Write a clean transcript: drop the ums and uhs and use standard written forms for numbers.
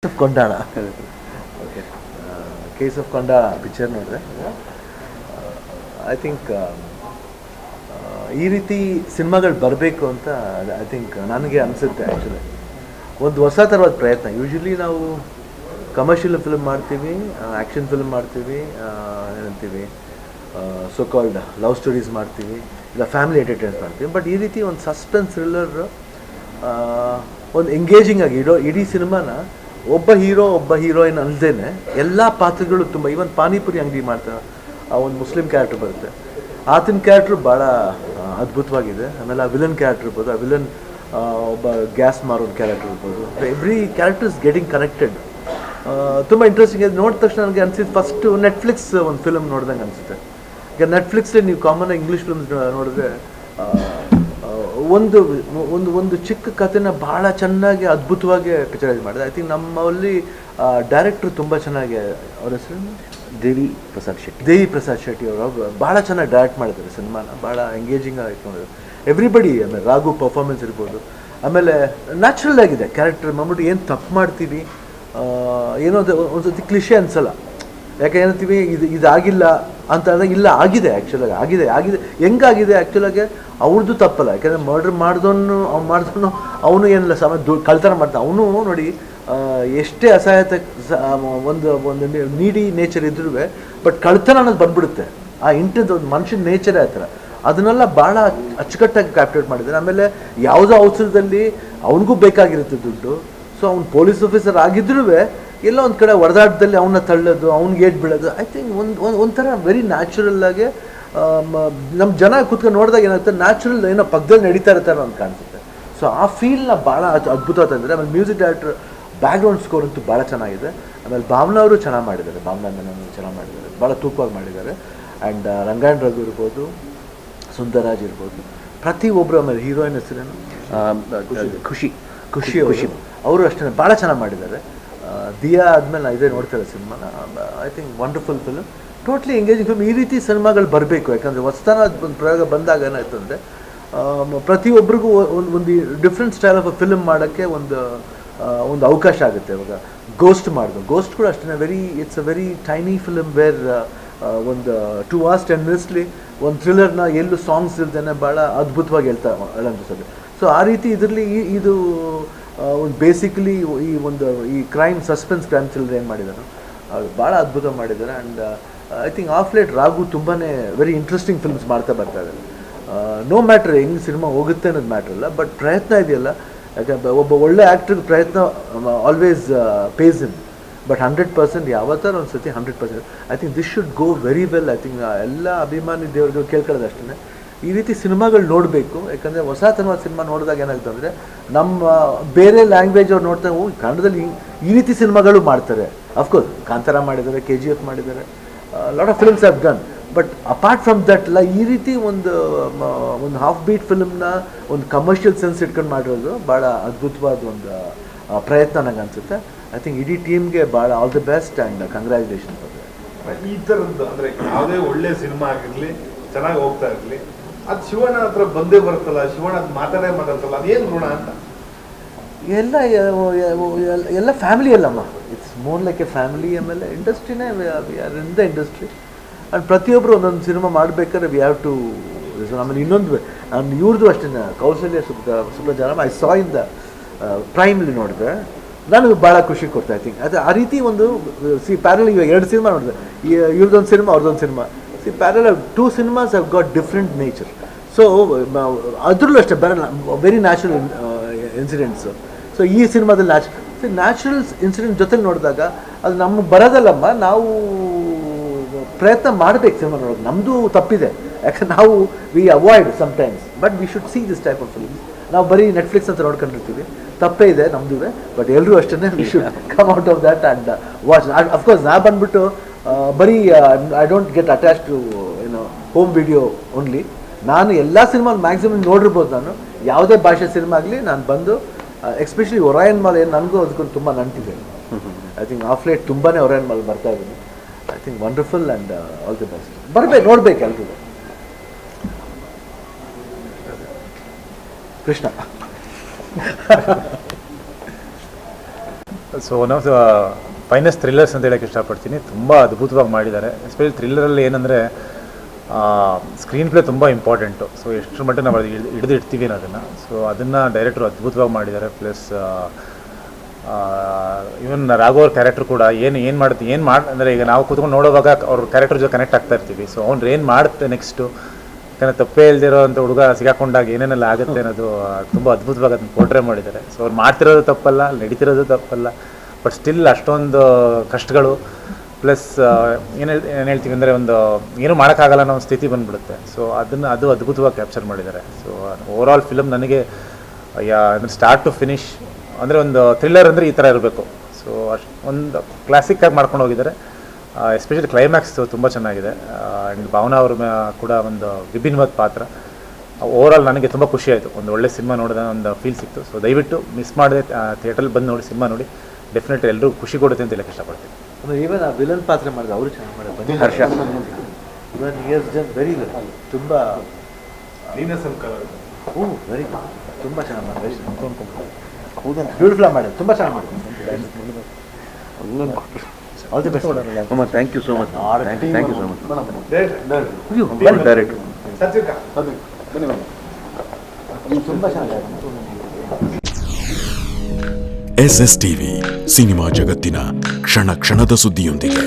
Of Kondana. Okay, case of Kondana picture ನೋಡಿದೆ. I think ಈ ರೀತಿ ಸಿನಿಮಾಗಳು ಬರಬೇಕು ಅಂತ ಐ ಥಿಂಕ್ ನನಗೆ ಅನಿಸುತ್ತೆ. ಆ್ಯಕ್ಚುಲಿ ಒಂದು ಹೊಸ ಥರವಾದ ಪ್ರಯತ್ನ. ಯೂಶ್ವಲಿ ನಾವು ಕಮರ್ಷಿಯಲ್ ಫಿಲ್ಮ್ ಮಾಡ್ತೀವಿ, ಆ್ಯಕ್ಷನ್ ಫಿಲ್ಮ್ ಮಾಡ್ತೀವಿ, ಏನಂತೀವಿ ಸೋ ಕಾಲ್ಡ್ ಲವ್ ಸ್ಟೋರೀಸ್ ಮಾಡ್ತೀವಿ, ಇಲ್ಲ ಫ್ಯಾಮಿಲಿ ಎಂಟರ್ಟೈನ್ಮೆಂಟ್ ಮಾಡ್ತೀವಿ. ಬಟ್ ಈ ರೀತಿ ಒಂದು ಸಸ್ಪೆನ್ಸ್ ಥ್ರಿಲ್ಲರ್, ಒಂದು ಎಂಗೇಜಿಂಗ್ ಆಗಿ ಇಡೀ ಸಿನಿಮಾನ ಒಬ್ಬ ಹೀರೋ ಒಬ್ಬ ಹೀರೋಯಿನ್ ಅಲ್ಲದೇ ಎಲ್ಲ ಪಾತ್ರಗಳು ತುಂಬ, ಈವನ್ ಪಾನಿಪುರಿ ಅಂಗಡಿ ಮಾಡ್ತಾರೆ, ಒಂದು ಮುಸ್ಲಿಂ ಕ್ಯಾರೆಕ್ಟರ್ ಬರುತ್ತೆ, ಆತನ ಕ್ಯಾರೆಕ್ಟ್ರು ಭಾಳ ಅದ್ಭುತವಾಗಿದೆ. ಆಮೇಲೆ ಆ ವಿಲನ್ ಕ್ಯಾರೆಕ್ಟರ್ ಇರ್ಬೋದು, ಆ ವಿಲನ್ ಒಬ್ಬ ಗ್ಯಾಸ್ ಮಾರೋನ್ ಕ್ಯಾರೆಕ್ಟರ್ ಇರ್ಬೋದು. Every character is getting connected. ತುಂಬ ಇಂಟ್ರೆಸ್ಟಿಂಗ್ ಇದೆ. ನೋಡಿದ ತಕ್ಷಣ ನನಗೆ ಅನಿಸಿದ್ದು ಫಸ್ಟು ನೆಟ್ಫ್ಲಿಕ್ಸ್ ಒಂದು ಫಿಲ್ಮ್ ನೋಡ್ದಂಗೆ ಅನಿಸುತ್ತೆ. ಈಗ ನೆಟ್ಫ್ಲಿಕ್ಸಲ್ಲಿ ನೀವು ಕಾಮನ್ ಇಂಗ್ಲೀಷ್ ಫಿಲ್ಮ್ಸ್ ನೋಡಿದ್ರೆ ಒಂದು ಒಂದು ಒಂದು ಚಿಕ್ಕ ಕಥೆನ ಭಾಳ ಚೆನ್ನಾಗಿ ಅದ್ಭುತವಾಗಿ ಪಿಕ್ಚರೈಸ್ ಮಾಡಿದೆ. ಐ ಥಿಂಕ್ ನಮ್ಮಲ್ಲಿ ಡೈರೆಕ್ಟ್ರು ತುಂಬ ಚೆನ್ನಾಗಿ, ಅವ್ರ ಹೆಸರು ದೇವಿ ಪ್ರಸಾದ್ ಶೆಟ್ಟಿ ಅವರು ಭಾಳ ಚೆನ್ನಾಗಿ ಡೈರೆಕ್ಟ್ ಮಾಡಿದ್ದಾರೆ ಸಿನಿಮಾನ. ಭಾಳ ಎಂಗೇಜಿಂಗ್ ಆಗಿ ನೋಡಿದ್ರು ಎವ್ರಿಬಡಿ. ಆಮೇಲೆ ರಾಘು ಪರ್ಫಾರ್ಮೆನ್ಸ್ ಇರ್ಬೋದು, ಆಮೇಲೆ ನ್ಯಾಚುರಲ್ ಆಗಿದೆ ಕ್ಯಾರೆಕ್ಟರ್. ಮಾಡ್ಬಿಟ್ಟು ಏನು ತಪ್ಪು ಮಾಡ್ತೀವಿ ಏನೋ ಒಂದು ಸತಿ ಕ್ಲಿಷೆ ಅನ್ಸಲ್ಲ. ಯಾಕೆ ಏನಂತೀವಿ ಇದಾಗಿಲ್ಲ ಅಂತ ಅಂದಾಗ ಇಲ್ಲ, ಆಗಿದೆ, ಆ್ಯಕ್ಚುಲಾಗಿ ಆಗಿದೆ. ಹೆಂಗಾಗಿದೆ ಆ್ಯಕ್ಚುಲಾಗಿ ಅವ್ರದ್ದು ತಪ್ಪಲ್ಲ. ಯಾಕೆಂದರೆ ಮರ್ಡ್ರ್ ಮಾಡಿದವನು ಅವನು ಏನಿಲ್ಲ ಕಳ್ತನ ಮಾಡ್ತಾನೆ. ಅವನು ನೋಡಿ ಎಷ್ಟೇ ಅಸಹಾಯತೆ ಒಂದು ನೀಡಿ ನೇಚರ್ ಇದ್ರೂ ಬಟ್ ಕಳ್ತನ ಅನ್ನೋದು ಬಂದ್ಬಿಡುತ್ತೆ. ಆ ಇಂಟೆನ್ಸ್ ಒಂದು ಮನುಷ್ಯನ ನೇಚರೇ ಆ ಥರ. ಅದನ್ನೆಲ್ಲ ಭಾಳ ಅಚ್ಚುಕಟ್ಟಾಗಿ ಕ್ಯಾಪ್ಚರ್ ಮಾಡಿದ್ದಾರೆ. ಆಮೇಲೆ ಯಾವುದೋ ಅವಸರದಲ್ಲಿ ಅವನಿಗೂ ಬೇಕಾಗಿರುತ್ತೆ ದುಡ್ಡು. ಸೊ ಅವ್ನು ಪೊಲೀಸ್ ಆಫೀಸರ್ ಆಗಿದ್ರೂ ಎಲ್ಲ ಒಂದು ಕಡೆ ಹೊಡೆದಾಟದಲ್ಲಿ ಅವನ್ನ ತಳ್ಳೋದು, ಅವ್ನಿಗೆ ಏಟ್ ಬೀಳೋದು. ಐ ಥಿಂಕ್ ಒಂಥರ ವೆರಿ ನ್ಯಾಚುರಲ್ಲಾಗೆ ನಮ್ಮ ಜನ ಕೂತ್ಕೊಂಡು ನೋಡಿದಾಗ ಏನಾಗುತ್ತೆ, ನ್ಯಾಚುರಲ್ ಏನೋ ಪಕ್ಕದಲ್ಲಿ ನಡೀತಾ ಇರ್ತಾರೆ ಅಂತ ಕಾಣಿಸುತ್ತೆ. ಸೊ ಆ ಫೀಲ್ನ ಭಾಳ ಅದ್ಭುತ ತಂದರೆ. ಆಮೇಲೆ ಮ್ಯೂಸಿಕ್ ಡೈರೆಕ್ಟರ್ ಬ್ಯಾಕ್ಗ್ರೌಂಡ್ ಸ್ಕೋರ್ ಅಂತೂ ಭಾಳ ಚೆನ್ನಾಗಿದೆ. ಆಮೇಲೆ ಭಾವನಾ ಅವರು ಚೆನ್ನಾಗಿ ಮಾಡಿದ್ದಾರೆ, ಭಾವನಾ ಚೆನ್ನಾಗಿ ಮಾಡಿದ್ದಾರೆ, ಭಾಳ ತೂಕವಾಗಿ ಮಾಡಿದ್ದಾರೆ. ಆ್ಯಂಡ್ ರಂಗಾಯಣ ರಘು ಇರ್ಬೋದು, ಸುಂದರಾಜ್ ಇರ್ಬೋದು, ಪ್ರತಿಯೊಬ್ಬರು. ಆಮೇಲೆ ಹೀರೋಯಿನ್ ಹೆಸರೇನು ಖುಷಿ ಅವರು ಅಷ್ಟೇ ಭಾಳ ಚೆನ್ನಾಗಿ ಮಾಡಿದ್ದಾರೆ. ದಿಯಾ ಆದಮೇಲೆ ನಾನು ಇದೇ ನೋಡ್ತಾರೆ ಸಿನಿಮಾನ. I think wonderful film, totally engaging film. ಈ ರೀತಿ ಸಿನಿಮಾಗಳು ಬರಬೇಕು. ಯಾಕಂದರೆ ಹೊಸತನ ಒಂದು ಪ್ರಯೋಗ ಬಂದಾಗ ಏನಾಯ್ತು ಅಂದರೆ ಪ್ರತಿಯೊಬ್ಬರಿಗೂ ಒಂದು ಡಿಫ್ರೆಂಟ್ ಸ್ಟೈಲ್ ಆಫ್ ಫಿಲ್ಮ್ ಮಾಡೋಕ್ಕೆ ಒಂದು ಅವಕಾಶ ಆಗುತ್ತೆ. ಇವಾಗ ಗೋಸ್ಟ್ ಕೂಡ ಅಷ್ಟೇ it's a very tiny film where ಒಂದು 2 hours 10 minutesಲಿ ಒಂದು ಥ್ರಿಲ್ಲರ್ನ ಎಲ್ಲೂ ಸಾಂಗ್ಸ್ ಇಲ್ದೇನೆ ಭಾಳ ಅದ್ಭುತವಾಗಿ ಹೇಳಂತಿಸೋದು. ಸೊ ಆ ರೀತಿ ಇದರಲ್ಲಿ ಇದು ಒಂದು ಬೇಸಿಕಲಿ ಈ ಕ್ರೈಮ್ ಸಸ್ಪೆನ್ಸ್ ಕ್ರೈಮ್ ಥ್ರಿಲ್ಲರ್ ಏನು ಮಾಡಿದ್ದಾರೆ ಅದು ಭಾಳ ಅದ್ಭುತ ಮಾಡಿದ್ದಾರೆ. And I think of late Raghu ತುಂಬಾ ವೆರಿ ಇಂಟ್ರೆಸ್ಟಿಂಗ್ ಫಿಲ್ಮ್ಸ್ ಮಾಡ್ತಾ ಬರ್ತಾ ಇದ್ದಾರೆ. ನೋ ಮ್ಯಾಟ್ರ್ ಹೆಂಗೆ ಸಿನಿಮಾ ಹೋಗುತ್ತೆ ಅನ್ನೋದು ಮ್ಯಾಟ್ರ್ ಅಲ್ಲ, ಬಟ್ ಪ್ರಯತ್ನ ಇದೆಯಲ್ಲ. ಯಾಕಂದರೆ ಒಬ್ಬ ಒಳ್ಳೆ ಆ್ಯಕ್ಟ್ರಿಗೆ ಪ್ರಯತ್ನ ಆಲ್ವೇಸ್ ಪೇಸ್ ಇನ್. ಬಟ್ 100% ಯಾವತ್ತಾರು ಒಂದು ಸತಿ 100%. I think this should go very well. I think ಎಲ್ಲ ಅಭಿಮಾನಿ ದೇವ್ರಿಗೆ ಕೇಳ್ಕೊಳ್ಳೋದು ಅಷ್ಟೇ, ಈ ರೀತಿ ಸಿನಿಮಾಗಳು ನೋಡಬೇಕು. ಯಾಕಂದರೆ ಹೊಸತನವಾದ ಸಿನಿಮಾ ನೋಡಿದಾಗ ಏನಾಗುತ್ತೆ ಅಂದರೆ ನಮ್ಮ ಬೇರೆ ಲ್ಯಾಂಗ್ವೇಜ್ ಅವ್ರು ನೋಡ್ತಾ ಕನ್ನಡದಲ್ಲಿ ಈ ರೀತಿ ಸಿನಿಮಾಗಳು ಮಾಡ್ತಾರೆ. ಅಫ್ಕೋರ್ಸ್ ಕಾಂತಾರ ಮಾಡಿದ್ದಾರೆ, KGF ಮಾಡಿದ್ದಾರೆ, lot of films have done. But apart from that ಎಲ್ಲ ಈ ರೀತಿ ಒಂದು ಹಾಫ್ ಬೀಟ್ ಫಿಲ್ಮ್ನ ಒಂದು ಕಮರ್ಷಿಯಲ್ ಸೆನ್ಸ್ ಇಟ್ಕೊಂಡು ಮಾಡಿರೋದು ಭಾಳ ಅದ್ಭುತವಾದ ಒಂದು ಪ್ರಯತ್ನ ನನಗೆ ಅನಿಸುತ್ತೆ. ಐ ಥಿಂಕ್ ಇಡೀ ಟೀಮ್ಗೆ ಭಾಳ all the best and congratulation. ಈ ಥರದ್ದು ಅಂದರೆ ಯಾವುದೇ ಒಳ್ಳೆ ಸಿನಿಮಾ ಆಗಿರಲಿ, ಚೆನ್ನಾಗಿ ಹೋಗ್ತಾ ಇರಲಿ, ಅದು ಶಿವಣ್ಣ ಹತ್ರ ಬಂದೇ ಬರುತ್ತಲ್ಲ, ಶಿವಣ್ಣ ಅದು ಮಾತಾಡ್ತಲ್ಲ, ಅದೇನು ಋಣ ಅಂತ. ಎಲ್ಲ ಫ್ಯಾಮಿಲಿ ಅಲ್ಲಮ್ಮ, it's more like a family. ಆಮೇಲೆ ಇಂಡಸ್ಟ್ರಿನೇ we are in the industry. And ಪ್ರತಿಯೊಬ್ಬರು ಒಂದೊಂದು ಸಿನಿಮಾ ಮಾಡಬೇಕಾದ್ರೆ ವಿ ಹ್ಯಾವ್ ಟು. ಆಮೇಲೆ ಇನ್ನೊಂದು ನಾನು ಇವ್ರದ್ದು ಅಷ್ಟೇ, Kausalya Suprajaram I saw in the ಪ್ರೈಮಲ್ಲಿ ನೋಡಿದೆ, ನನಗೆ ಭಾಳ ಖುಷಿ ಕೊಡ್ತಾ. ಐ ಥಿಂಕ್ ಅದು ಆ ರೀತಿ ಒಂದು ಪ್ಯಾರಲ್. ಇವಾಗ 2 ಸಿನಿಮಾ ನೋಡಿದೆ, ಇವ್ರದ್ದೊಂದು ಸಿನಿಮಾ ಅವ್ರದ್ದೊಂದು cinema. Parallel 2 cinemas have got different nature. So ಅದರಲ್ಲೂ ಅಷ್ಟೇ ವೆರಿ ನ್ಯಾಚುರಲ್ ಇನ್ಸಿಡೆಂಟ್ಸು. ಸೊ ಈ ಸಿನಿಮಾದಲ್ಲಿ ನ್ಯಾಚುರಲ್ ಇನ್ಸಿಡೆಂಟ್ ಜೊತೆಲಿ ನೋಡಿದಾಗ ಅದು ನಮಗೆ ಬರೋದಲ್ಲಮ್ಮ, ನಾವು ಪ್ರಯತ್ನ ಮಾಡಬೇಕು ಸಿನಿಮಾ ನೋಡೋದು. ನಮ್ಮದು ತಪ್ಪಿದೆ, ಯಾಕಂದ್ರೆ ನಾವು we avoid sometimes. But we should see this type of films. ನಾವು ಬರೀ ನೆಟ್ಫ್ಲಿಕ್ಸ್ ಅಂತ ನೋಡ್ಕೊಂಡಿರ್ತೀವಿ, ತಪ್ಪೇ ಇದೆ ನಮ್ಮದು. ಬಟ್ ಎಲ್ಲರೂ ಅಷ್ಟೇ we should come out of that and watch. Of course ನಾ ಬಂದುಬಿಟ್ಟು ಬರೀ I don't get attach to home video only. ನಾನು ಎಲ್ಲ ಸಿನಿಮಾ ಮ್ಯಾಕ್ಸಿಮಮ್ ನೋಡಿರ್ಬೋದು. ನಾನು ಯಾವುದೇ ಭಾಷೆ ಸಿನಿಮಾ ಆಗಲಿ ನಾನು ಬಂದು, ಎಸ್ಪೆಷಲಿ ಒರಾಯನ್ ಮಾಲ್ ಏನು ನನಗೂ ಅದಕ್ಕೊಂದು ತುಂಬ ನಂಟಿದೆ. ಐ ಥಿಂಕ್ ಆಫ್ ಲೇಟ್ ತುಂಬಾ ಒರಾಯನ್ ಮಾಲ್ ಬರ್ತಾ ಇದ್ದೀನಿ. I think wonderful and all the best. ಬರಬೇಕು, ನೋಡ್ಬೇಕು ಎಲ್ರಿಗೂ. Krishna so one of the finest thrillers ಅಂತ ಹೇಳೋಕ್ಕೆ ಇಷ್ಟಪಡ್ತೀನಿ. ತುಂಬ ಅದ್ಭುತವಾಗಿ ಮಾಡಿದ್ದಾರೆ. ಎಸ್ಪೆಷಲಿ ಥ್ರಿಲ್ಲರಲ್ಲಿ ಏನಂದರೆ ಸ್ಕ್ರೀನ್ ಪ್ಲೇ ತುಂಬ ಇಂಪಾರ್ಟೆಂಟು. ಸೊ ಎಷ್ಟು ಮಟ್ಟಿಗೆ ನಾವು ಹಿಡಿದು ಇಡ್ತೀವಿ ಅನ್ನೋದನ್ನು. ಸೊ ಅದನ್ನು ಡೈರೆಕ್ಟ್ರು ಅದ್ಭುತವಾಗಿ ಮಾಡಿದ್ದಾರೆ. ಪ್ಲಸ್ ಇವನ್ ರಾಘವ್ ಕ್ಯಾರೆಕ್ಟರ್ ಕೂಡ ಏನು ಮಾಡುತ್ತೆ ಅಂದರೆ ಈಗ ನಾವು ಕೂತ್ಕೊಂಡು ನೋಡೋವಾಗ ಅವ್ರ ಕ್ಯಾರೆಕ್ಟರ್ ಜೊತೆ ಕನೆಕ್ಟ್ ಆಗ್ತಾ ಇರ್ತೀವಿ. ಸೊ ಅವ್ನು ಏನು ಮಾಡುತ್ತೆ ನೆಕ್ಸ್ಟು, ಯಾಕಂದರೆ ತಪ್ಪೇ ಇಲ್ದಿರೋ ಅಂಥ ಹುಡುಗ ಸಿಗಾಕೊಂಡಾಗ ಏನೇನೆಲ್ಲ ಆಗುತ್ತೆ ಅನ್ನೋದು ತುಂಬ ಅದ್ಭುತವಾಗಿ ಅದನ್ನು ಪೋರ್ಟ್ರೇ ಮಾಡಿದ್ದಾರೆ. ಸೊ ಅವ್ರು ಮಾಡ್ತಿರೋದು ತಪ್ಪಲ್ಲ, ನಡೀತಿರೋದು ತಪ್ಪಲ್ಲ, ಬಟ್ ಸ್ಟಿಲ್ ಅಷ್ಟೊಂದು ಕಷ್ಟಗಳು ಪ್ಲಸ್ ಏನು ಹೇಳ್ತೀವಿ ಅಂದರೆ ಒಂದು ಏನೂ ಮಾಡೋಕ್ಕಾಗಲ್ಲ ಅನ್ನೋ ಒಂದು ಸ್ಥಿತಿ ಬಂದುಬಿಡುತ್ತೆ. ಸೊ ಅದು ಅದ್ಭುತವಾಗಿ ಕ್ಯಾಪ್ಚರ್ ಮಾಡಿದ್ದಾರೆ. ಸೊ ಓವರ್ ಆಲ್ ಫಿಲಮ್ ನನಗೆ ಅಂದರೆ ಸ್ಟಾರ್ಟ್ ಟು ಫಿನಿಶ್ ಅಂದರೆ ಒಂದು ಥ್ರಿಲ್ಲರ್ ಅಂದರೆ ಈ ಥರ ಇರಬೇಕು. ಸೊ ಅಷ್ಟು ಒಂದು ಕ್ಲಾಸಿಕ್ಕಾಗಿ ಮಾಡ್ಕೊಂಡು ಹೋಗಿದ್ದಾರೆ. ಎಸ್ಪೆಷಲಿ ಕ್ಲೈಮ್ಯಾಕ್ಸ್ ತುಂಬ ಚೆನ್ನಾಗಿದೆ. ಆ್ಯಂಡ್ ಭಾವನಾ ಅವ್ರ ಕೂಡ ಒಂದು ವಿಭಿನ್ನವಾದ ಪಾತ್ರ. ಓವರ್ ಆಲ್ ನನಗೆ ತುಂಬ ಖುಷಿ ಆಯಿತು. ಒಂದು ಒಳ್ಳೆ ಸಿನಿಮಾ ನೋಡಿದ ಒಂದು ಫೀಲ್ ಸಿಕ್ತು. ಸೊ ದಯವಿಟ್ಟು ಮಿಸ್ ಮಾಡದೆ ಥಿಯೇಟ್ರಲ್ಲಿ ಬಂದು ನೋಡಿ, ಸಿನಿಮಾ ನೋಡಿ. ಡೆಫಿನೆಟ್ಲಿ ಎಲ್ಲರೂ ಖುಷಿ ಕೊಡುತ್ತೆ ಅಂತ ಹೇಳಕ್ಕೆ ಇಷ್ಟಪಡ್ತೀನಿ. ಈವನ್ ಆ ವಿಲನ್ ಪಾತ್ರ ಮಾಡಿದ ಅವರು ಚೆನ್ನಾಗಿ ಮಾಡಿದ್ರು. ಹರ್ಷ ಇವನ್ ಇಯರ್ಸ್ ಜನ್ ವೆರಿ ವೆಲ್, ತುಂಬ ವೆರಿ ತುಂಬ ಚೆನ್ನಾಗಿ ಮಾಡಿದ್ರು. ಬ್ಯೂಟಿಫುಲ್ ಮಾಡಿದ್ರು, ತುಂಬ ಚೆನ್ನಾಗಿ ಮಾಡಿದ್ರು. All the best. Thank you so much. Thank you so much. Direct ತುಂಬ ಚೆನ್ನಾಗಿ. SS ಟಿವಿ ಸಿನಿಮಾ ಜಗತ್ತಿನ ಕ್ಷಣ ಕ್ಷಣದ ಸುದ್ದಿಯೊಂದಿಗೆ.